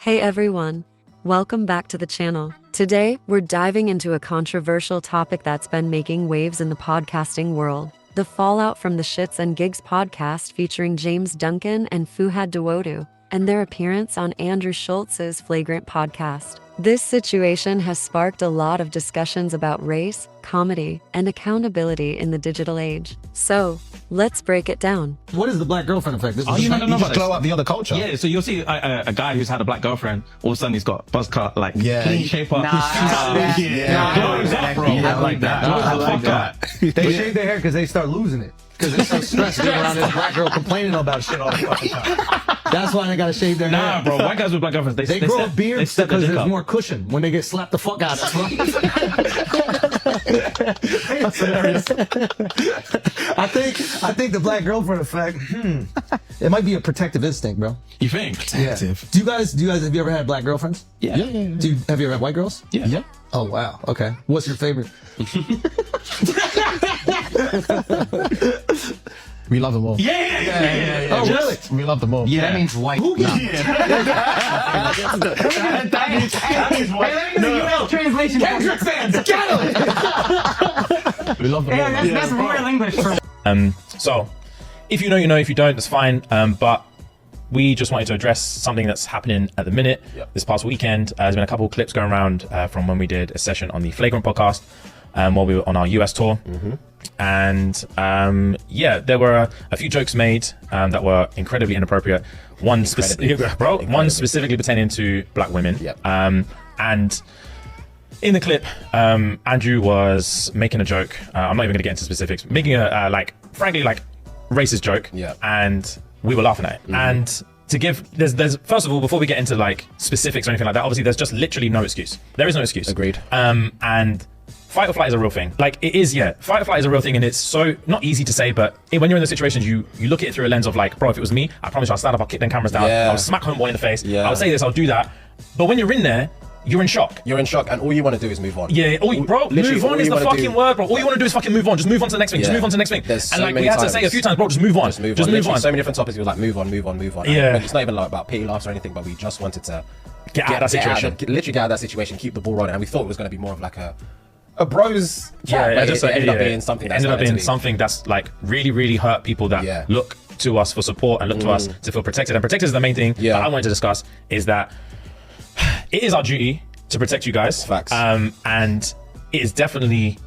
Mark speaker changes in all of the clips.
Speaker 1: Hey everyone, welcome back to the channel. Today, we're diving into a controversial topic that's been making waves in the podcasting world. The fallout from the ShxtsNGigs podcast featuring James Duncan and Fuhad and their appearance on Andrew Schultz's Flagrant podcast. This situation has sparked a lot of discussions about race, comedy, and accountability in the digital age. So, let's break it down.
Speaker 2: What is the black girlfriend effect? This
Speaker 3: You just
Speaker 2: blow up the other culture.
Speaker 3: Yeah, so you'll see a guy who's had a black girlfriend, all of a sudden he's got buzz cut, like clean shape up. Glows up, bro.
Speaker 2: I like that.
Speaker 4: They shave their hair because they start losing it. Because they're so stressed being around this black girl complaining about shit all the fucking time. That's why they gotta shave their hair.
Speaker 3: Nah, bro, white guys with black girlfriends,
Speaker 4: They grow a beard because there's more cushion when they get slapped the fuck out of. That's hilarious. I think the black girlfriend effect, it might be a protective instinct, bro.
Speaker 3: You think?
Speaker 4: Protective. Do you guys have you ever had black girlfriends?
Speaker 3: Yeah.
Speaker 4: Have you ever had white girls?
Speaker 3: Yeah.
Speaker 4: Oh wow. Okay. What's your favorite?
Speaker 5: We love them all.
Speaker 3: Yeah.
Speaker 4: Oh really?
Speaker 5: We love them all.
Speaker 3: Yeah.
Speaker 5: That means white.
Speaker 3: That means white.
Speaker 6: Translation.
Speaker 3: Kendrick fans, get him!
Speaker 5: We love them all.
Speaker 6: That's royal English for
Speaker 7: So, if you know, you know. If you don't, that's fine. But we just wanted to address something that's happening at the minute. This past weekend, there's been a couple of clips going around from when we did a session on the Flagrant podcast while we were on our US tour. And there were a few jokes made that were incredibly inappropriate. One specifically pertaining to black women. And in the clip, Andrew was making a joke. I'm not even gonna get into specifics. Making a frankly racist joke. And we were laughing at it. And to give, there's first of all, before we get into like specifics or anything like that, obviously there's just literally no excuse. There is no excuse.
Speaker 5: Agreed.
Speaker 7: And fight or flight is a real thing. Like it is, fight or flight is a real thing, and it's so not easy to say, but when you're in those situations, you look at it through a lens of like, bro, if it was me, I promise you I'll stand up, I'll kick them cameras down, I'll smack homeboy in the face, I'll say this, I'll do that. But when you're in there, you're in shock.
Speaker 5: You're in shock, and all you want to do is move on.
Speaker 7: Move on is the fucking word, bro. All you want to do is fucking move on. Just move on to the next thing. Just move on to the next thing.
Speaker 5: There's so
Speaker 7: and like
Speaker 5: many
Speaker 7: we had to
Speaker 5: times.
Speaker 7: say a few times, bro, just move on. Just move on.
Speaker 5: So many different topics. We were like, move on.
Speaker 7: Yeah.
Speaker 5: And it's not even like about pity laughs or anything, but we just wanted to
Speaker 7: Get out of that situation.
Speaker 5: Literally get out of that situation, keep the ball rolling. And we thought it was going to be more of like a bros chat, but it ended up being something that's
Speaker 7: like really, really hurt people that look to us for support and look to us to feel protected. And protected is the main thing that I wanted to discuss, is that it is our duty to protect you guys.
Speaker 5: Facts.
Speaker 7: And it is definitely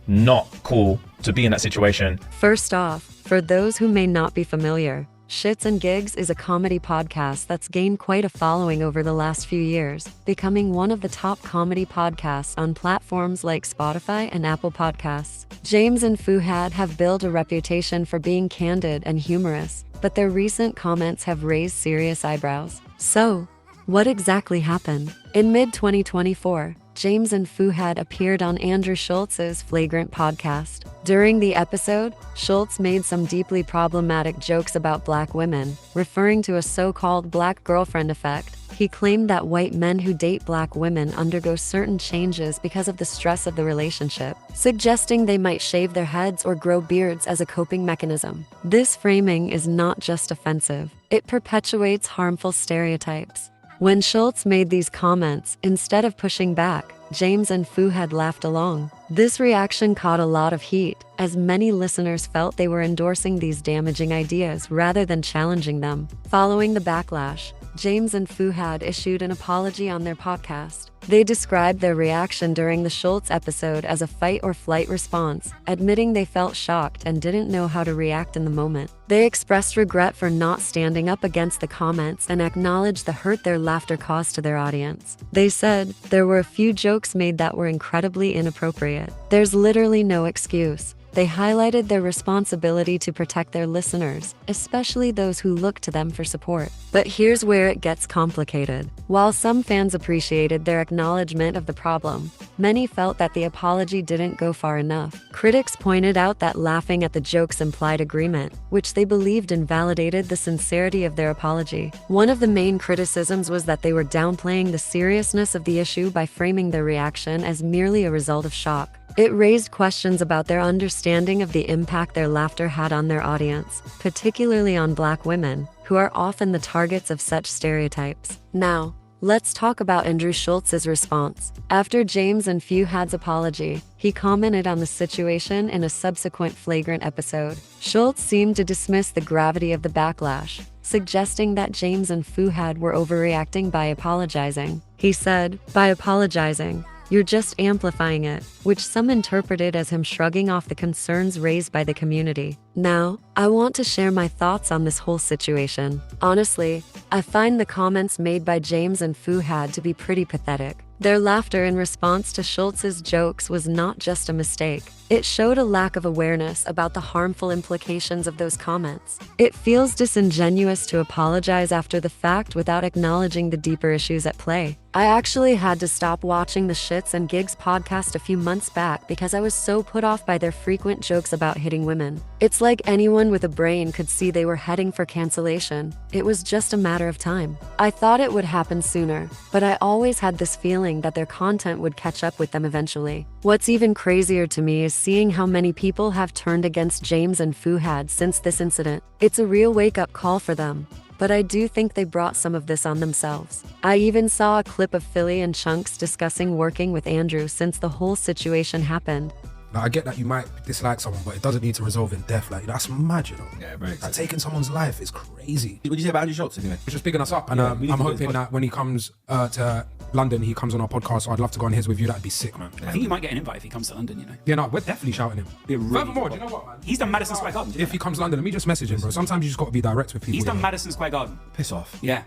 Speaker 7: not cool to be in that situation.
Speaker 1: First off, for those who may not be familiar, ShxtsNGigs is a comedy podcast that's gained quite a following over the last few years, becoming one of the top comedy podcasts on platforms like Spotify and Apple Podcasts. James and Fuhad have built a reputation for being candid and humorous, but their recent comments have raised serious eyebrows. So, what exactly happened? In mid-2024, James and Fuhad appeared on Andrew Schultz's Flagrant podcast. During the episode, Schultz made some deeply problematic jokes about black women, referring to a so-called black girlfriend effect. He claimed that white men who date black women undergo certain changes because of the stress of the relationship, suggesting they might shave their heads or grow beards as a coping mechanism. This framing is not just offensive, it perpetuates harmful stereotypes. When Schultz made these comments, instead of pushing back, James and Fuhad laughed along. This reaction caught a lot of heat, as many listeners felt they were endorsing these damaging ideas rather than challenging them. Following the backlash, James and Fuhad issued an apology on their podcast. They described their reaction during the Schultz episode as a fight or flight response, admitting they felt shocked and didn't know how to react in the moment. They expressed regret for not standing up against the comments and acknowledged the hurt their laughter caused to their audience. They said there were a few jokes made that were incredibly inappropriate. There's literally no excuse. They highlighted their responsibility to protect their listeners, especially those who look to them for support. But here's where it gets complicated. While some fans appreciated their acknowledgement of the problem, many felt that the apology didn't go far enough. Critics pointed out that laughing at the jokes implied agreement, which they believed invalidated the sincerity of their apology. One of the main criticisms was that they were downplaying the seriousness of the issue by framing their reaction as merely a result of shock. It raised questions about their understanding of the impact their laughter had on their audience, particularly on Black women, who are often the targets of such stereotypes. Now, Let's talk about Andrew Schultz's response. After James and Fuhad's apology, he commented on the situation in a subsequent flagrant episode. Schultz seemed to dismiss the gravity of the backlash, suggesting that James and Fuhad were overreacting by apologizing. He said, "By apologizing, you're just amplifying it," which some interpreted as him shrugging off the concerns raised by the community. Now, I want to share my thoughts on this whole situation. Honestly, I find the comments made by James and Fuhad to be pretty pathetic. Their laughter in response to Schultz's jokes was not just a mistake. It showed a lack of awareness about the harmful implications of those comments. It feels disingenuous to apologize after the fact without acknowledging the deeper issues at play. I actually had to stop watching the ShxtsNGigs podcast a few months back because I was so put off by their frequent jokes about hitting women. It's like anyone with a brain could see they were heading for cancellation. It was just a matter of time. I thought it would happen sooner, but I always had this feeling that their content would catch up with them eventually. What's even crazier to me is seeing how many people have turned against James and Fuhad since this incident. It's a real wake-up call for them. But I do think they brought some of this on themselves. I even saw a clip of Philly and Chunkz discussing working with Andrew since the whole situation happened.
Speaker 6: Like, I get that you might dislike someone, but it doesn't need to resolve in death. Like, that's mad, you know?
Speaker 2: Yeah, very
Speaker 6: Like, taking someone's life is crazy.
Speaker 2: What did you say about Andrew Schultz anyway?
Speaker 6: He's just bigging us up, and I'm hoping that when he comes to London, he comes on our podcast. So I'd love to go on his with you. That'd be sick, man.
Speaker 8: I think you might get an invite if he comes to London, you know.
Speaker 6: Yeah, no, we're definitely shouting him. Furthermore, do you know what, man?
Speaker 8: He's done Madison Square Garden.
Speaker 6: If he comes to London, let me just message him, bro. Sometimes you just got to be direct with people.
Speaker 8: He's done
Speaker 6: you know?
Speaker 8: Madison Square Garden.
Speaker 2: Piss off.
Speaker 8: Yeah.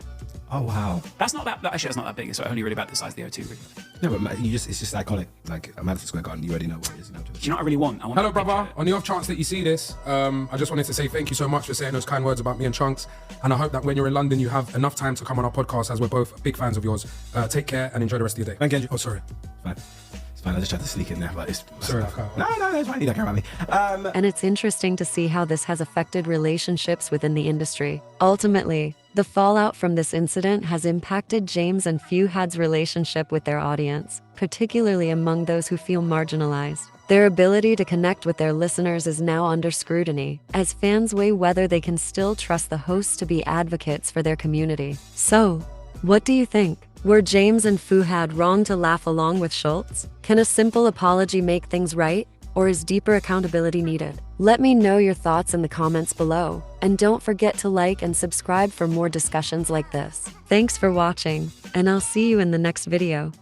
Speaker 2: Oh, wow.
Speaker 8: That's not that, actually that's not that big. It's only really about the size of the O2 really.
Speaker 2: No, but it's just iconic. Like, Madison Square Garden, you already know what it is. You know,
Speaker 8: Do you know what I really want? I want
Speaker 6: Hello,
Speaker 8: a picture.
Speaker 6: brother. On the off chance that you see this, I just wanted to say thank you so much for saying those kind words about me and Chunkz. And I hope that when you're in London, you have enough time to come on our podcast, as we're both big fans of yours. Take care and enjoy the rest of your day.
Speaker 2: Thank you, Andrew.
Speaker 6: Oh, sorry.
Speaker 2: Fine. It's fine. I just tried to sneak in there, but it's...
Speaker 6: Sorry, I can't.
Speaker 2: No, it's fine. You don't care about me.
Speaker 1: And it's interesting to see how this has affected relationships within the industry. Ultimately, the fallout from this incident has impacted James and Fuhad's relationship with their audience, particularly among those who feel marginalized. Their ability to connect with their listeners is now under scrutiny, as fans weigh whether they can still trust the hosts to be advocates for their community. So, what do you think? Were James and Fuhad wrong to laugh along with Schultz? Can a simple apology make things right? Or is deeper accountability needed? Let me know your thoughts in the comments below. And don't forget to like and subscribe for more discussions like this. Thanks for watching, and I'll see you in the next video.